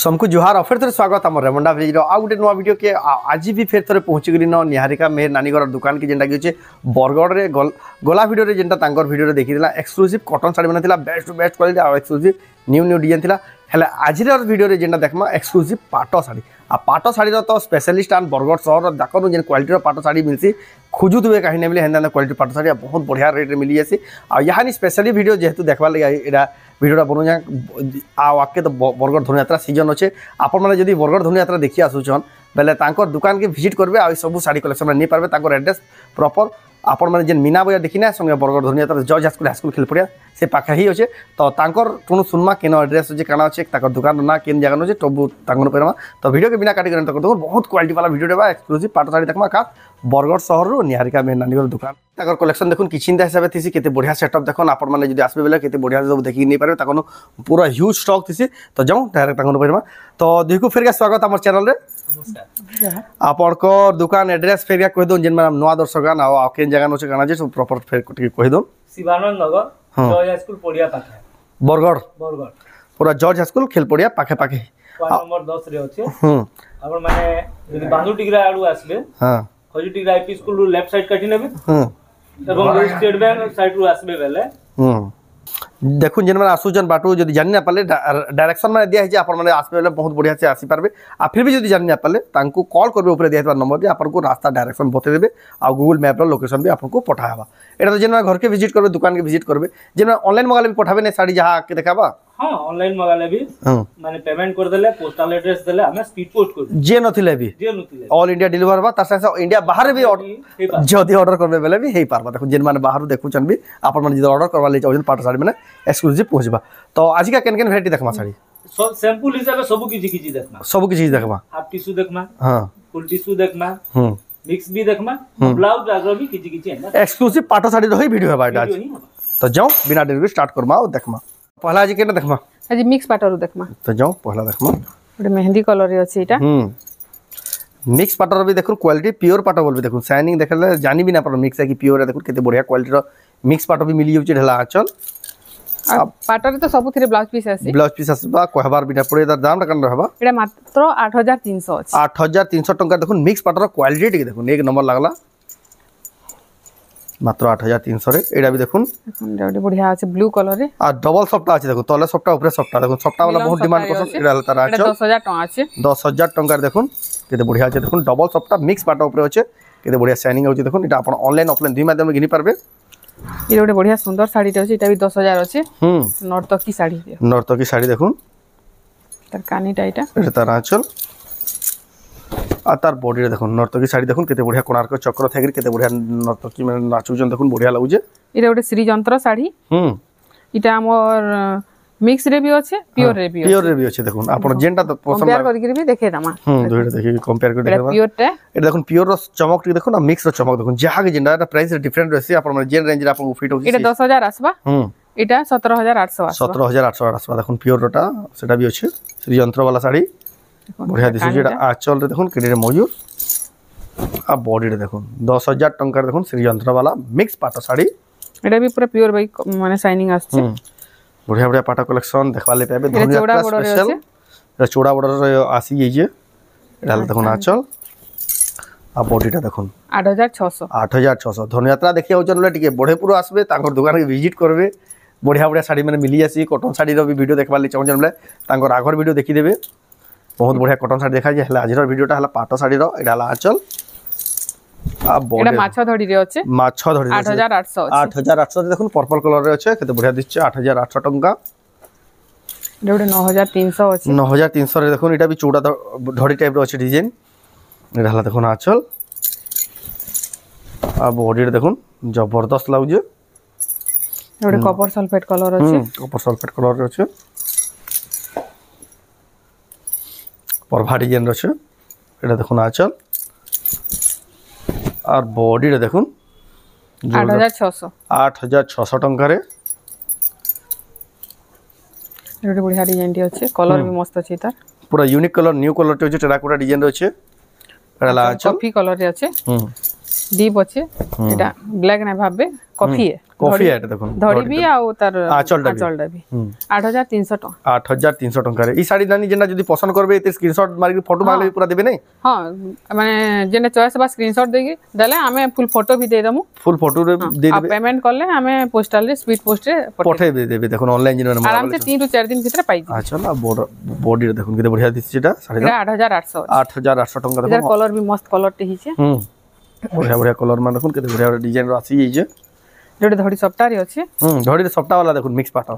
सबको जुहार और फिर थे स्वागत आम रेमंडा विलेज आ गोटे नुआ वीडियो के आज भी फिर थे पहुँची गली न निहारिका मेहर नानी घर दुकान की जेनटा कि बरगढ़ में गला वीडियो रे जेनटा तांकर वीडियो रे देखी एक्सक्लूसिव कॉटन साड़ी मैंने बेस्ट टू बेस्ट क्वालिटी और एक्सक्लूसिव न्यू डिजाइन था हेल्ले आज वीडियो रे जेनटा देखमा एक्सक्लूसिव पाट साड़ी आ पाट साड़ी तो स्पेशलिस्ट आन बरगढ़ सहर देखो जेन क्वालिटी पाट साड़ी मिलसी खोजुवे कहीं नहीं हेन्दा क्वालिटी पाट साड़ी बहुत बढ़िया रेट मिली जासी आ यहाँ स्पेशली वीडियो जेहेतु देखवा लगे यहाँ वीडियोटा बनौछे आके तो बरगढ़ धनुयात्रा सीजन अच्छे आपण मैंने जब बरगढ़ धनुयात्रा देखी आसुचन बेले दुकान के विजिट करेंगे आ सब साड़ी कलेक्शन नहीं पारे एड्रेस प्रॉपर आपण मैंने जेन मीना बजार देखी ना संगे बरगढ़ धनुयात्रा जज हाईस्कूल खेलपड़िया से पाखे ही अच्छे तो तुम सुनमा केन एड्रेस अच्छे काना अच्छे दुकान ना केन जगह अच्छे सब पारमा तो वीडियो के बिना काटी देखो बहुत क्वालिटी वाला वीडियो देवा एक्सक्लूसिव पाट साड़ी देखमा खास बरगढ़ सहर निहारिका मेहर नानी दुकान ताकर कलेक्शन देखुन किछि हिसाब से केते बढ़िया सेटअप देखो आपण मैंने जब आसबे बेले केते बढ़िया सब देखि नहीं पारे ताकनो पूरा ह्यूज स्टॉक थी तो जाऊँ डायरेक्ट ताकनो पारमा तो देखो फिर के स्वागत आम चैनल रे आपण को दुकान एड्रेस फिर कह दो जिन नुआ दर्शक आ केन जगह अच्छे काना जे प्रॉपर फिर कह दो शिवानंद नगर जॉर्ज हाई स्कूल पड़िया पाखे बरगढ़ बरगढ़ पूरा जॉर्ज हाई स्कूल खेल पड़िया पाखे पाखे नंबर 10 रे अच्छे आपण माने यदि बांधु टिगरा आडू आसबे हां खजु टिगरा आईपी स्कूल रो लेफ्ट साइड काटी नेबे एवं स्टेट बैंक साइड रो आसबे बेले देखो जिन मैंने आसुचन बाटू जब जानी ना पाले डायरेक्शन मैंने दिया है आप आसपे बेले बहुत बढ़िया से आसी पारे आ फिर भी जब जानी ना पाले कॉल करबे ऊपर दिया नंबर आपको रास्ता डायरेक्शन बते देबे आ गूगल मैप लोकेशन भी आपको पठावा एटा तो जिन घर के विजिट करबे दुकान के विजिट करबे जिन ऑनलाइन मंगाले भी पठाबे ने साड़ी जहां आके देखाबा हां ऑनलाइन मंगाले भी माने पेमेंट कर देले पोस्टल एड्रेस देले हमें स्पीड पोस्ट कर जे नथिले भी ऑल इंडिया डिलीवर बा तार से इंडिया बाहर भी जदी ऑर्डर करबे बेले भी हेई पारबा देखो जिन माने बाहर देखुचन भी आपन माने जदी ऑर्डर करवा ले चाहन पाट साड़ी माने एक्सक्लूसिव पहुंचबा तो आज का केन केन वैरायटी देखमा साड़ी सैंपल हिसाब सब किछि देखमा सब किछि देखमा हाफ टिश्यू देखमा हां फुल टिश्यू देखमा मिक्स भी देखमा ब्लाउज आगर भी किछि है एक्सक्लूसिव पाट साड़ी रही वीडियो है आज तो जाओ बिना देरी स्टार्ट करमा और देखमा पहला आज केना देखमा आज मिक्स पाटर देखमा तो जाओ पहला देखमा ओटे मेहंदी कलर रे अछि एटा मिक्स पाटर भी देखो क्वालिटी प्योर पाटर बोल भी देखो शाइनिंग देखले जानी भी ना पर मिक्स है कि प्योर है देखो केते बढ़िया क्वालिटी रो मिक्स पाटर भी मिली जाउची ढला आचल पाटर तो सब थिरे ब्लाउज पीस आसबा कहबार बिना पड़े तार दाम कन रहबा एटा मात्र 8300 अछि 8300 टंका देखो मिक्स पाटर क्वालिटी टिके देखो एक नंबर लागला मात्र 8300 रे एडा भी देखुन एडा बढ़िया আছে ब्लू कलर रे आ डबल सफ्टा আছে देखो तले सफ्टा ऊपर सफ्टा देखो सफ्टा वाला बहुत डिमांड करछ एडा तार आछ 10000 टका আছে 10000 टंका देखुन केते बढ़िया আছে देखुन डबल सफ्टा मिक्स पाटा ऊपर আছে केते बढ़िया शाइनिंग होची देखुन एटा आपण ऑनलाइन ऑफलाइन दुई माध्यम गिनी पारबे ये गोटे बढ़िया सुंदर साड़ी अछि एटा भी 10000 अछि नर्तकी साड़ी देखुन तार कानीटा एटा तार आचल आ तार बॉडी रे देखुन नर्तकी साड़ी देखुन केते बढ़िया कोणार्क चक्र थागिर केते बढ़िया नर्तकी में नाचुजन देखुन बढ़िया लागुजे इरे गोटे श्री यंत्र साड़ी इटा हमर मिक्स रे भी अछि प्योर रे भी अछि देखुन आपण जेंटा तो पसंद कंपेयर करके भी देखे दमा दुइटा देखि कंपेयर कर देखबा प्योर टा ए देखुन प्योर रो चमक टी देखुन आ मिक्स रो चमक देखुन जहा के जेंटा प्राइस डिफरेंट रहसी आपण माने जेन रेंज रे आपण फिट होसी इटा 10000 आसबा इटा 17800 आसबा 17800 आसबा देखुन प्योर रोटा सेटा भी अछि श्री यंत्र वाला साड़ी बढ़िया दिसु जेटा आचल रे देखुन केडे मयूर आ बॉडी रे देखुन 10000 टंका देखुन श्री यंत्र वाला मिक्स पाटा साड़ी एटा भी पूरा प्योर बाई माने शाइनिंग आछे बढ़िया बढ़िया पाटा कलेक्शन देखवा ले पाबे धन्यवाद स्पेशल रे चौड़ा बॉर्डर आसी जाइए एटा देखुन आचल आ बॉडीटा देखुन 8600 धन्यवाद देखिया होचन टिके बढ़ेपुर आसबे तांकर दुकान के विजिट करबे बढ़िया बढ़िया साड़ी माने मिली आसी कॉटन साड़ी रो भी वीडियो देखवा ले चाहन जमले तांकर आगर वीडियो देखि देबे बहुत बढ़िया कॉटन साड़ी देखा जे हला आज रो वीडियोटा हला पाटो साड़ी रो एडा हला आचल आ बॉडी एडा माछा धड़ी रे अछि 8800 8800 देखुन पर्पल कलर रे अछि केते बढ़िया दिसछ 8800 टंका एडा 9300 अछि 9300 रे देखुन एटा भी चूड़ा धड़ी टाइप रो अछि डिजाइन एडा हला देखुन आचल आ बॉडी रे देखुन जबरदस्त लागुजे एडा कॉपर सल्फेट कलर अछि कॉपर सल्फेट कलर रे अछि परभा डिजाइन रछे एटा देखुन आचल और बॉडी रे देखुन 8600 8600 ଟଙ୍କାରେ ଗୋଟେ ବଢିଆ ଡିଜାଇନ ଟି ଅଛି କଲର ବି ମସ୍ତ ଅଛି ତାର पूरा यूनिक कलर न्यू कलर टे टेराकोटा डिजाइन रे छे एला कॉफी कलर रे আছে डीप আছে এটা ব্ল্যাক না ভাববে কফি है कॉफी है देखो धड़ी भी आ तार आचलटा भी 8300 टका 8300 टंका रे ई साड़ी नानी जेना जदी पसंद करबे एते स्क्रीनशॉट मार के फोटो मारले पूरा देबे नै हां माने जेने चॉइस बा स्क्रीनशॉट देगी दले हमें फुल फोटो भी दे दमु फुल फोटो रे दे देबे पेमेंट करले हमें पोस्टल रे स्पीड पोस्ट रे पठे देबे देखो ऑनलाइन जेना आराम से 3 टू 4 दिन भीतर पाई अच्छा ना बॉडी रे देखो केते बढ़िया दिस जेटा साड़ी 8800 8800 टंका देखो कलर भी मस्त कलर टे हिचे बढ़िया बढ़िया कलर मान देखो केते बढ़िया डिजाइन रो आसी जे जोडे धड़ी सप्ताह रे अछि धड़ी रे सप्ताह वाला देखो मिक्स पाटा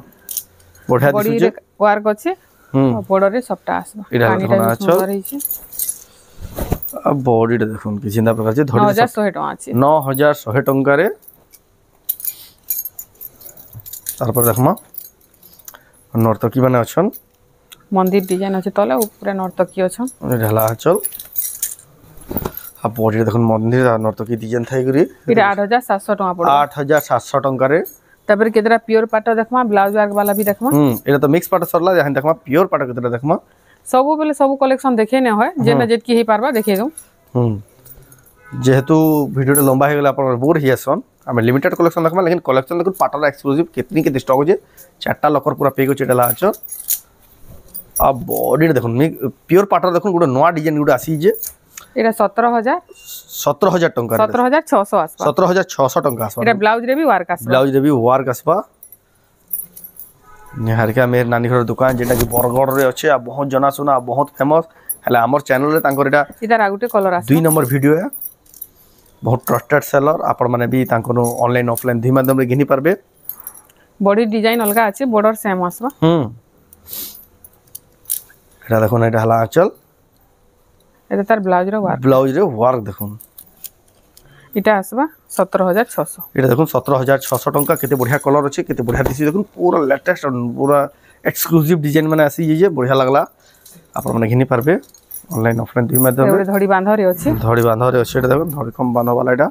बढ़िया दिस जे वर्क अछि बॉर्डर रे सप्ताह आसबा पानीटा सुंदर हिचे अब बॉडी रे देखो कि जिंदा प्रकार जे धड़ी 9100 टका अछि 9100 टंका रे तार पर देखमा नर्तकी माने अछन मंदिर डिजाइन अछि तले ऊपर नर्तकी अछन ढला चल आ बॉडी रे देखन मंदिर नर्तकी डिजाइन थाई गरी इरा 8700 टका पड़ो 8700 टंका रे तबर केतरा प्योर पाटो देखमा ब्लाउज वर्क वाला भी देखमा एटा तो मिक्स पाटो सरला जहां देखमा प्योर पाटो केतरा देखमा सब बेले सब कलेक्शन देखे ने होय जेना जेतकी हे पारबा देखे दउ जेहेतु वीडियो लंबा हे गेला अपन बोर हियासन हम लिमिटेड कलेक्शन देखमा लेकिन कलेक्शन देखो पाटो एक्सक्लूसिव कितनी के स्टॉक जे चारटा लकर पूरा पेगो चेटला आछ आ बॉडी रे देखो प्योर पाटो देखो गुडा नवा डिजाइन गुडा आसी जे एरा 17000 टंका 17600 आसबा 17600 टंका आसबा एरा ब्लाउज रे भी वर्क आसबा ब्लाउज रे भी वर्क आसबा निहारिका मेर नानी घर दुकान जेटा कि बरगड़ रे अछि आ बहुत जना सुना बहुत फेमस हला हमर चैनल रे तांकर एटा इधर आगुटे कलर आस 2 नंबर वीडियो है बहुत ट्रस्टेड सेलर आपण माने भी तांकर ऑनलाइन ऑफलाइन धी माध्यम रे घिनी परबे बॉडी डिजाइन अलगा अछि बॉर्डर सेम आसबा एटा देखो ना एटा हला आंचल एटा तार ब्लाउज रे वर्क देखो इटा आसबा 17600 एटा देखो 17600 टंका केते बढ़िया कलर अछि केते बढ़िया दिसी देखो पूरा लेटेस्ट पूरा एक्सक्लूसिव डिजाइन माने आसी जे बढ़िया लागला आपण माने घिनी परबे ऑनलाइन ऑफलाइन दी माध्यम रे धड़ी बांधा रे अछि एटा देखो धड़ी कम बांधा वाला एटा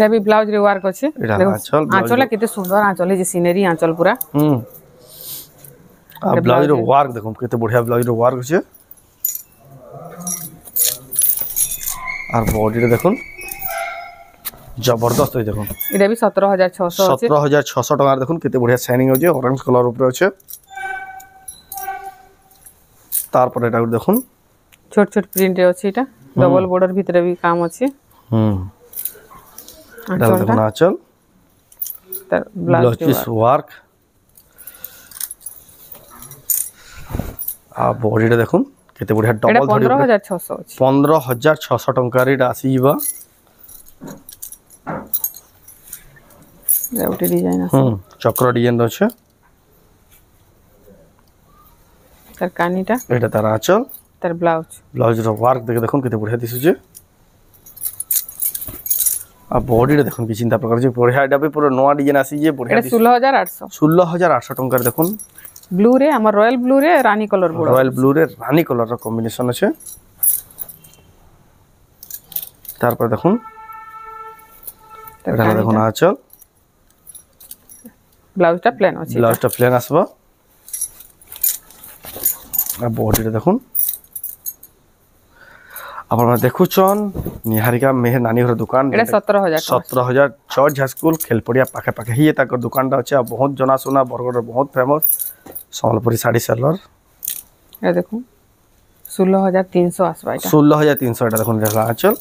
भी ब्लाउज रे वर्क अछि देखो आंचल केते सुंदर आंचल जे सीनरी आंचल पूरा आ ब्लाउज रे वर्क देखो केते बढ़िया ब्लाउज रे वर्क अछि और बॉडी रे देखो जबरदस्त है देखो एटा भी 17600 अछि 17600 टका देखो केते बढ़िया शाइनिंग हो जे ऑरेंज कलर ऊपर अछि तार पर एटा देखो छोट छोट प्रिंट रे अछि एटा डबल बॉर्डर भीतर भी काम अछि एटा देखो आंचल तर ब्लाउज पीस वर्क आ बॉडी रे देखो केते बढ़िया डबल धड़ी 15600 अछि 15600 टका रे आसीबा रेवटी डिजाइन আছে चक्र डिजाइन আছে তার কানিটা এটা তার আঁচল তার ব্লাউজ র ওয়ার্ক দেখুন কেতে বঢ়িয়া দিছুছে आ बॉडी रे देखुन कि चिंता प्रकार जे बढ़िया एटा भी पूरा नवा डिजाइन आसी जे बढ़िया 16800 टंका देखुन ब्लू रे हमर रॉयल ब्लू रे रानी कलर बोर्ड रॉयल ब्लू रे रानी कलर रो कॉम्बिनेशन আছে तारपर देखुन এটা দেখুন আঁচল ব্লাউজটা প্লেন আছে ব্লাউজটা প্লেন আসবা আর বডি রে দেখুন আপনারা দেখুছন নিহারিকা মেহের নানি ঘর দোকান এটা 17000 চর্চ স্কুল খেলপড়িয়া পাখে পাখে হি তাকর দোকানটা আছে আর বহুত জনা শোনা বরগড় বহুত ফেমাস সম্বলপুরি শাড়ি সেলর এটা দেখুন 16300 আসবা এটা 16300 এটা দেখুন এটা আঁচল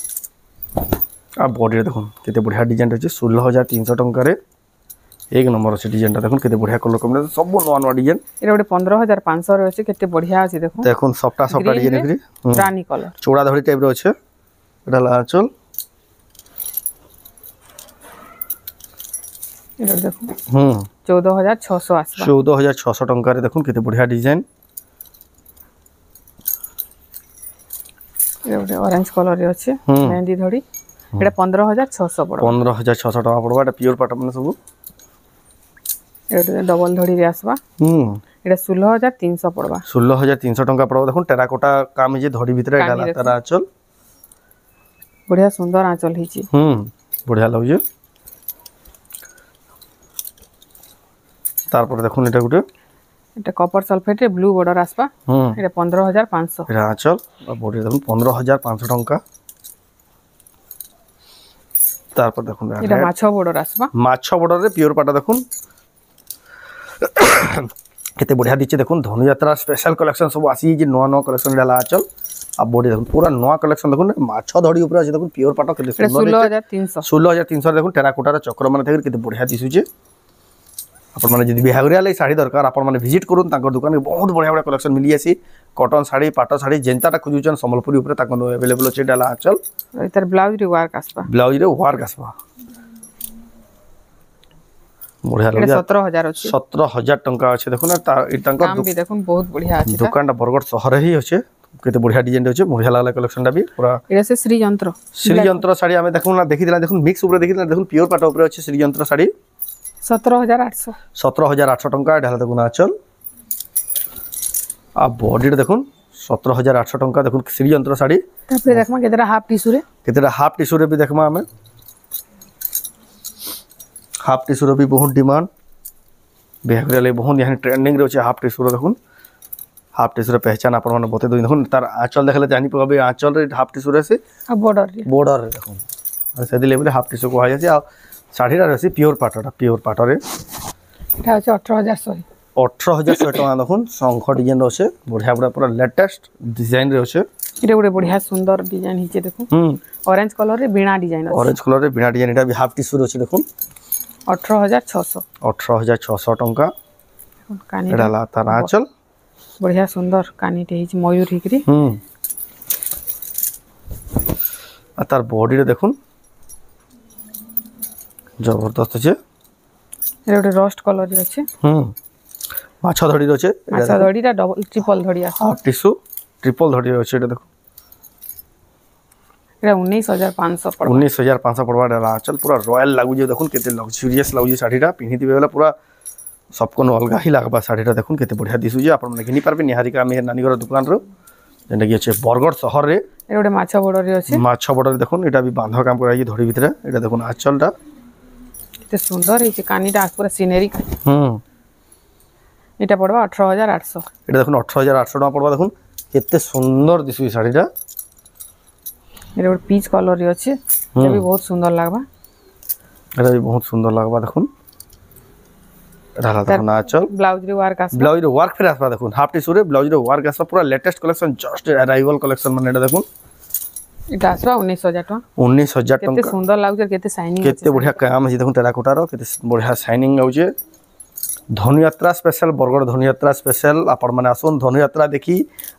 আর বডি রে দেখুন কেতে বঢ়িয়া ডিজাইন আছে 16300 টঙ্কা রে एक नंबर আছে ডিজাইনটা দেখুন কেতে বঢ়িয়া কলর কম্বিনেশন সব নয়া নয়া ডিজাইন এটা ওটা 15500 রে আছে কেতে বঢ়িয়া আছে দেখুন দেখুন সবটা ডিজাইন এগ্রি রানী কলর চৌড়া ধড়ি টাইপ রে আছে এটা আঁচল এটা দেখুন 14600 আসবা 14600 টঙ্কা রে দেখুন কেতে বঢ়িয়া ডিজাইন এটা ওটা অরেঞ্জ কলর রে আছে মেহেন্দি ধড়ি এটা 15600 পড়বা 15600 টাকা পড়বা এটা পিওর পাটা মানে সব এটা ডবল ধড়ি রে আসবা এটা 16300 পড়বা 16300 টাকা পড়বা দেখুন টেরাকোটা কাম যে ধড়ি ভিতরে এটা তারা আঁচল বঢ়িয়া সুন্দর আঁচল হিची বঢ়িয়া লাগছে তারপরে দেখুন এটা গুটে এটা কপার সলফেট রে ব্লু বর্ডর আসবা এটা 15500 এটা আঁচল বডি দেখুন 15500 টঙ্কা। তারপর দেখুন এটা মাছ বর্ডর আসবা মাছ বর্ডরে পিওর পাটা দেখুন কেতে বঢ়িয়া দিচ্ছে দেখুন ধনুযাত্রা স্পেশাল কলেকশন সব আসি যে নয়া নয়া কলেকশন এটা আঁচল আর বডি দেখুন পুরা নয়া কলেকশন দেখুন মাছ ধড়ি উপরে আছে দেখুন পিওর পাটা কেতে সুন্দর 16300 দেখুন টেরাকোটার চক্র মানে থাকে কেতে বঢ়িয়া দিশুছে। আপন মানে যদি বিহাগরিয়া লাগি শাড়ি দরকার আপন মানে ভিজিট করুন তাঙ্কর দোকানে বহুত বঢ়িয়া বঢ়িয়া কলেকশন মিলি আসি কটন শাড়ি পাট শাড়ি যেনটাটা খুঁজুছন সম্বলপুরি উপরে তাঙ্কর अवेलेबल আছে এটা আঁচল এটার ব্লাউজ রে ওয়ার্ক আসবা বঢ়িয়া লাগে 17000 আছে 17000 টঙ্কা আছে দেখুন আর তাঙ্কর দাম বি দেখুন বহুত বঢ়িয়া আছে দোকানটা বরগড় শহরে হি আছে কেতে বঢ়িয়া ডিজাইন আছে বঢ়িয়া লাগলা কলেকশনটা বি পুরা এটা সে শ্রীযন্ত্র শাড়ি আমি দেখুন না দেখি দিলা দেখুন মিক্স উপরে দেখি দিলা দেখুন পিওর পাটা উপরে আছে শ্রীযন্ত্র শাড়ি 17800 টঙ্কা এটা হলো দেখুন আঁচল আর বডিটা দেখুন 17800 টঙ্কা দেখুন শ্রীযন্ত্র শাড়ি। তারপরে দেখমা কেতেটা হাফ টিস্যু রে বি দেখমা আমি হাফ টিস্যু রে বি বহুত ডিমান্ড বিহাগরিয়া লাগি বহুত ইয়ানি ট্রেন্ডিং রে আছে হাফ টিস্যু দেখুন হাফ টিস্যু রে পहचान আপন মানে বতে দুই দেখুন তার আঁচল দেখলে জানি পাবে আঁচল রে হাফ টিস্যু রে আছে আর বর্ডর রে দেখুন আর সেদি লেভেলে হাফ টিস্যু কোয়া যাচ্ছে আর শাড়িটা আছে পিওর পাটরে এটা হচ্ছে 18100 টাকা দেখুন শঙ্খ ডিজাইন আছে বঢ়িয়া বঢ়িয়া পুরা লেটেস্ট ডিজাইন রে আছে এটা ଗୋଟେ বঢ়িয়া সুন্দর ডিজাইন হিচে দেখুন অরেঞ্জ কালার রে বিনা ডিজাইন এটা বি হাফ টিস্যু আছে দেখুন 18600 টঙ্কা কানি এটা লা তার আঁচল বঢ়িয়া সুন্দর কানিতে হিচে ময়ূর হিকরি আর তার বডিটা দেখুন জবরদস্ত আছে এটা ଗୋଟେ রস্ট কালার রে আছে মাছ ধড়ি আছে মাছ ধড়িটা ডবল ট্রিপল ধড়ি আছে হাফ টিস্যু ট্রিপল ধড়ি আছে এটা দেখুন এটা 19500 পড়বা 19500 পড়বা এটা আঁচল পুরা রয়্যাল লাগুছে দেখুন কেতে লক্সুরিয়াস লাগুছে শাড়িটা পিন্ধি দিবে বেলা পুরা सबको अलगा ही लगवा शाढ़ीटा देखुन केते बढ़िया दिशुजे आपण माने घिनी पारबे निहारिका मेहर नानीगर दुकान रो जेंटा कि अछि बरगड़ शहर रे ए गोटे माछ बॉर्डर रे अछि माछ बॉर्डर देखुन एटा भी बांध काम कराई धड़ी भितरे एटा देखुन आंचलटा केते सुंदर हे कानीटा पूरा सीनरी एटा पड़वा 18800 एटा देखुन 18800 टका पड़वा देखुन केते सुंदर दिसुई शाढ़ीटा एटा गोटे पीच कलर रे अछि एटा भी बहुत सुंदर लागबा एटा भी बहुत सुंदर लागबा देखुन देखुन आंचल ब्लाउज रे वर्क फिर आसबा देखुन हाफ टिश्यू रे ब्लाउज रे वर्क आसबा पूरा latest collection just arrival collection माने एटा देखुन एटा आसबा 19000 टका 19000 टका केते सुंदर लागुचे केते शाइनिंग केते बढ़िया काम अछि देखुन टेराकोटा रो केते बढ़िया शाइनिंग आउचे धनुयात्रा स्पेशल बरगड़ धनुयात्रा स्पेशल आपण माने आसुन धनुयात्रा देखी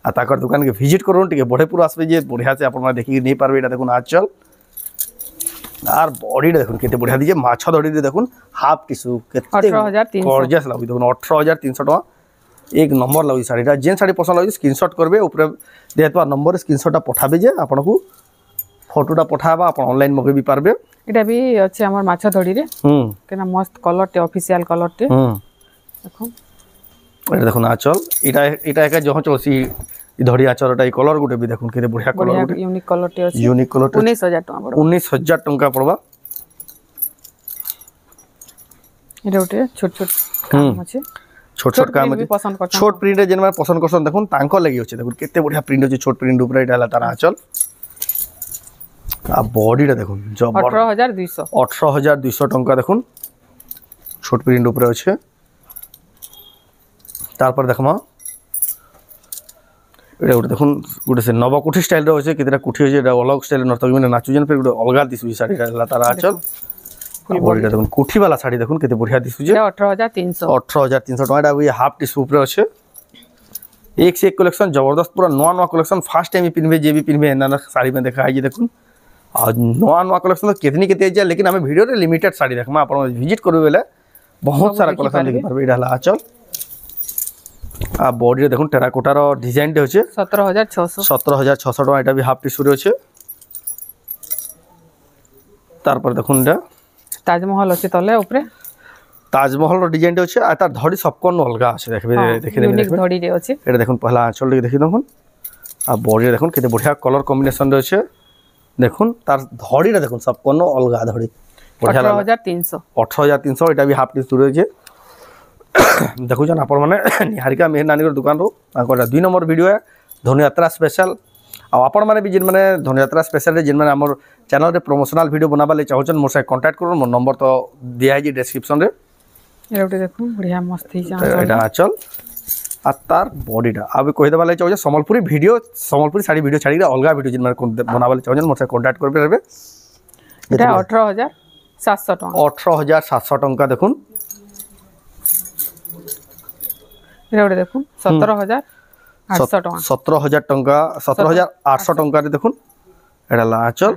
आ ताकर दुकान के विजिट करूँ टिके बड़े पूरा आसबे जे बढ़िया से आपण माने देखि नहीं पारबे एटा देखुन आंचल আর বডিটা দেখুন কেতে বঢ়িয়া দিছে মাছ ধড়িরে দেখুন হাফ টিস্যু কেতে 18300 গর্জিয়াস লাগি দেখুন 18300 টাকা এক নম্বর লাগি শাড়িটা যেন শাড়ি পছন্দ লাগি স্ক্রিনশট করবে উপরে দেতবা নম্বর স্ক্রিনশটটা পঠাবে যে আপনাকু ফটোটা পঠাবা আপন অনলাইন মগাইবি পারবে এটা বি আছে আমার মাছ ধড়িরে কেনা মস্ত কলরতে অফিশিয়াল কলরতে দেখুন এটা দেখুন আঁচল এটা একা যখন চলছি ধড়ি আঁচলটা এই কলর গুটে বি দেখুন কেতে বঢ়িয়া কলর গুটে ইউনিক কলরতে আছে 19000 টাকা পড়বা 19000 টাকা পড়বা এটা ওটে ছোট ছোট কাম আছে ছোট ছোট কাম আছে ছোট প্রিন্টে যেন মানে পছন্দ করছন দেখুন তাঙ্ক লাগি আছে দেখুন কেতে বঢ়িয়া প্রিন্ট আছে ছোট প্রিন্ট উপরে এটা হলা তার আঁচল আর বডিটা দেখুন 18200 টাকা দেখুন ছোট প্রিন্ট উপরে আছে তারপর দেখমা এটা ওটা দেখুন গোটে সে নবকুঠি স্টাইলর আছে কেতেটা কুঠি আছে এটা অলগ স্টাইল নর্তকী মানে নাচুছেন ফের গোটে অলগা দিশুছি শাড়িটা তার আঁচল বডিটা দেখুন কুঠিবালা শাড়ি দেখুন কেতে বঢ়িয়া দিশুছে 18300 টাকা এটা হাফ টিস্যু উপরে আছে एक से एक कलेक्शन जबरदस्त पूरा नवा नवा कलेक्शन फास्ट टाइम पिनबे जे भी पिनबे ना साड़ी में देखा है देखुन और नवा नवा कलेक्शन तो कितनी केते जाय लेकिन हमें वीडियो रे लिमिटेड साड़ी देखमा आपण विजिट करबे बेले बहुत सारा कलेक्शन देखि परबे इडा हला आंचल आ बॉडी रे देखुन टेराकोटा रो डिजाइन दे होचे 17600 টাকা এটা भी हाफ टिश्यू रे होचे तारपर देखुन এটা ताजमहल আছে তলে উপরে ताजमहल रो डिजाइन दे होचे आ तार धड़ी सबकोन अलगा আছে দেখবে দেখে ইউনিক ধড়ি রে আছে এটা দেখুন পহলা আঁচল দেখি দেখুন আর বডি দেখুন কেতে বঢ়িয়া কলর কম্বিনেশন রে আছে দেখুন তার ধড়িটা দেখুন सबकोन अलगा ধড়ি 18300 এটা भी हाफ टिश्यू रे আছে देखुन आपण मैंने निहारिका मेहर नानी दुकान रो 2 नंबर वीडियो है धनुयात्रा स्पेशल। आपण मैंने भी जिन मैंने धनुयात्रा स्पेशल जिन मैंने आम चैनल रे प्रमोशनल वीडियो बनाबा ले चाहछन मोर से कांटेक्ट करू। मोर नंबर तो दिया है डिस्क्रिप्शन रे। एटा देखो बढ़िया मस्त ही एटा आचल आ तार बॉडीटा अब कहि देबा ले चाहछन संबलपुरी वीडियो संबलपुरी साड़ी वीडियो छाड़ी अलगा वीडियो जिन मैंने बनाबा ले चाहछन मोर से कांटेक्ट कर परबे। एटा 18700 टका 18700 टका देखुन। एटा देखो 17800 टका 17000 टका 17800 टका रे देखुन। एटा लाचल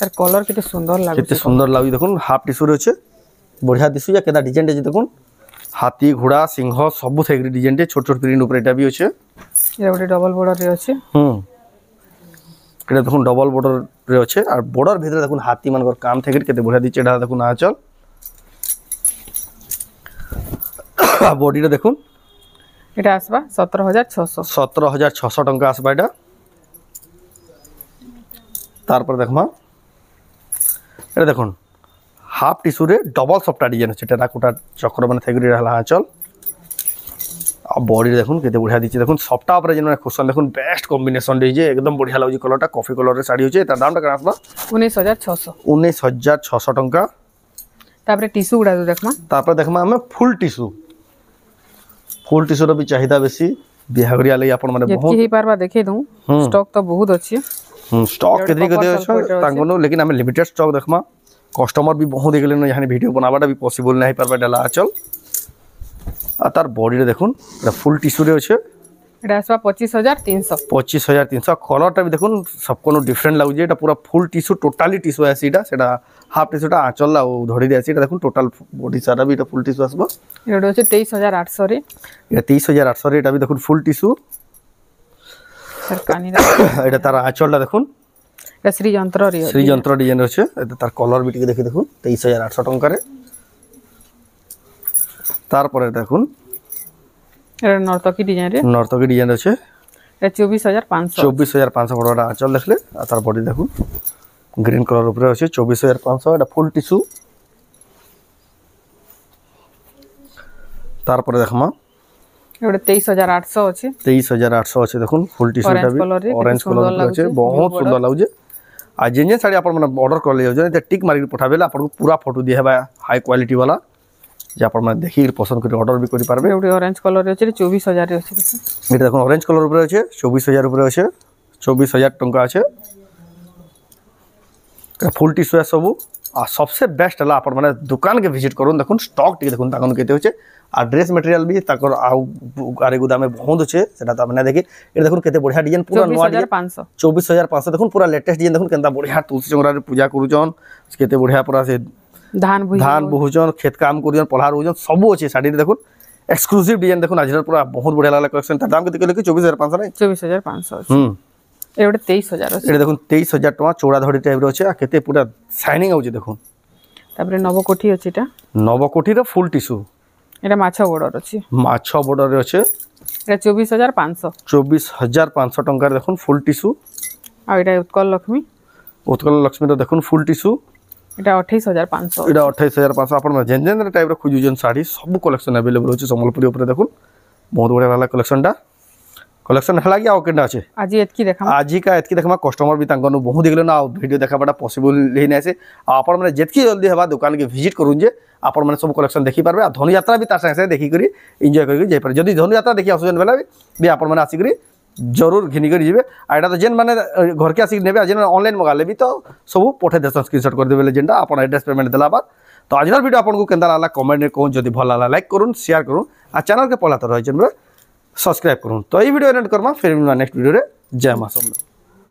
तार कलर केते सुंदर लागु केते सुंदर लागु देखुन। हाफ टिश्यू रे अछि बढ़िया दिसु या केदा डिजाइन दे देखुन। हाथी घोड़ा सिंह सब थे डिजाइन टे छोट छोट प्रिंट ऊपर एटा भी अछि। एटा डबल बॉर्डर रे अछि। एटा देखुन डबल बॉर्डर रे अछि और बॉर्डर भीतर देखुन हाथी मानकर काम थे केते बढ़िया दिचे। एटा देखुन आचल बॉडी रे देखुन। एटा आसबा 17600 17600 टका आसबा एटा। तार पर देखमा एटा देखुन हाफ टिश्यू रे डबल सफ्टा डिजाइन अछि। टेराकोटा चक्र माने थेगरी रहला आचल आ बॉडी देखुन केते बढ़िया दिछि। देखुन सफ्टा ऊपर जेन खुशन देखुन बेस्ट कॉम्बिनेशन दे जे एकदम बढ़िया लागु कलरटा कॉफी कलर रे साड़ी होचे। तार दाम टा आसबा 19600 टका। तापर टिश्यू गुडा देखमा तापर देखमा हमें फुल टिश्यू रो भी चाहिदा बेसी बिहागरिया लई आपण माने बहुत ही पारबा देखै दऊ। स्टॉक तो बहुत अछि। स्टॉक केतरी कते अछि तांगनो लेकिन हमें लिमिटेड स्टॉक देखमा कस्टमर भी बहुत देखले न यानी वीडियो बनाबाटा भी पॉसिबल नहीं पारबा डाला आचल आ तार बॉडी रे देखुन एटा फुल टिश्यू रे अछि। एटा आसबा 25300 कलरटा भी देखुन सबको डिफरेंट लागु जे एटा पूरा फुल टिश्यू टोटली टिश्यू आसी एटा सेटा हाफ टिश्यूटा आचल आ धड़ी दे आसी। एटा देखुन टोटल बॉडी सारा भी एटा फुल टिश्यू आसबो। एटा अछि 23800 रे। एटा 23800 रे। एटा भी देखुन फुल टिश्यू सरकानी एटा तार आचलटा देखुन एटा श्री यंत्र डिजाइन अछि। एटा तार कलर भी टिके देखि देखुन 23800 टका रे। तार पर देखुन एटा नर्तकी डिजाइन अछि। एटा 24500 बड़ा आंचल देखले आ तार बॉडी देखुन ग्रीन कलर ऊपर अछि 24500 एटा फुल टिश्यू। तार पर देखमा एटा 23800 अछि 23800 अछि देखुन फुल टिश्यूटा भी ऑरेंज कलर अछि बहुत सुंदर लागु आ जेन साड़ी आपण माने ऑर्डर कर ले जे टिक मार्केट पठाबेला आपण को पूरा फोटो दिए हेबा हाई क्वालिटी वाला जे आपण माने देखि पसंद करी ऑर्डर भी करि पारबे। एटा ऑरेंज कलर अछि 24000 रे अछि। एटा देखुन ऑरेंज कलर ऊपर अछि 24000 ऊपर अछि 24000 टका अछि। फुल टिश्यू है सब आ सबसे बेस्ट है आपण माने दुकान के विजिट करूँ देखुन स्टॉक टिके देखुन ताकन केते होचे आ ड्रेस मटेरियल भी ताकर आउ आरे गुदा में बहुत होचे सेटा त माने देखि ए देखुन केते बढ़िया डिजाइन पूरा नवा 24500 देखुन पूरा लेटेस्ट डिजाइन देखुन केनता बढ़िया तुलसी चंगरा रे पूजा करूजन केते बढ़िया पूरा से धान बुहुजन खेत काम करूजन पल्हार होजन सब होचे साड़ी देखुन एक्सक्लूसिव डिजाइन देखुन आज पूरा बहुत बढ़िया लागला कलेक्शन तार दाम केते कि 24500 नहीं 24500 एटा 23000 अछि। एटा देखुन 23000 टका चौड़ा धड़ी टाइप रे अछि आ केते पूरा शाइनिंग होचे देखुन। तापर नवकोठी अछि एटा नवकोठी रे फुल टिश्यू एटा माछा बॉर्डर अछि रे अछि। एटा 24500 टका रे देखुन फुल टिश्यू आ एटा उत्कल लक्ष्मी रे देखुन फुल टिश्यू एटा 28500 एटा 28500 आपण जेन जेन टाइप रे खुजुजन साड़ी सब कलेक्शन अवेलेबल अछि संबलपुरी ऊपर देखुन बहुत बढ़िया वाला कलेक्शन हला कि आउ केना अछि आज एतकी देखमा कस्टमर भी तांगनु बहुत देखले ना वीडियो देखाबाटा पॉसिबल नै नै से आपण माने जेतकी जल्दी हबा दुकान के विजिट करूं जे आपण माने सब कलेक्शन देखि पारबे आ धनु यात्रा भी तार संगे देखि करी एन्जॉय करी जाय पर जदी धनु यात्रा देखि आसुजन बेला भी आपण माने आसी करी जरूर घिनी करी जिवे आ एटा तो जेन माने घर के आसी नेबे आ जेन ऑनलाइन मंगा लेबी तो सब पठे देसन स्क्रीनशॉट कर देबे जेंडा आपण एड्रेस पेमेंट देला बाद तो आजर वीडियो आपण को केंदा लागला कमेंट में कोन जदी भल लागला लाइक करूं शेयर करूं आ चैनल के पहला तो रह जेन सब्सक्राइब करूं। तो ये वीडियो एंड करमा फिर नेक्स्ट वीडियो रे जय मां समले।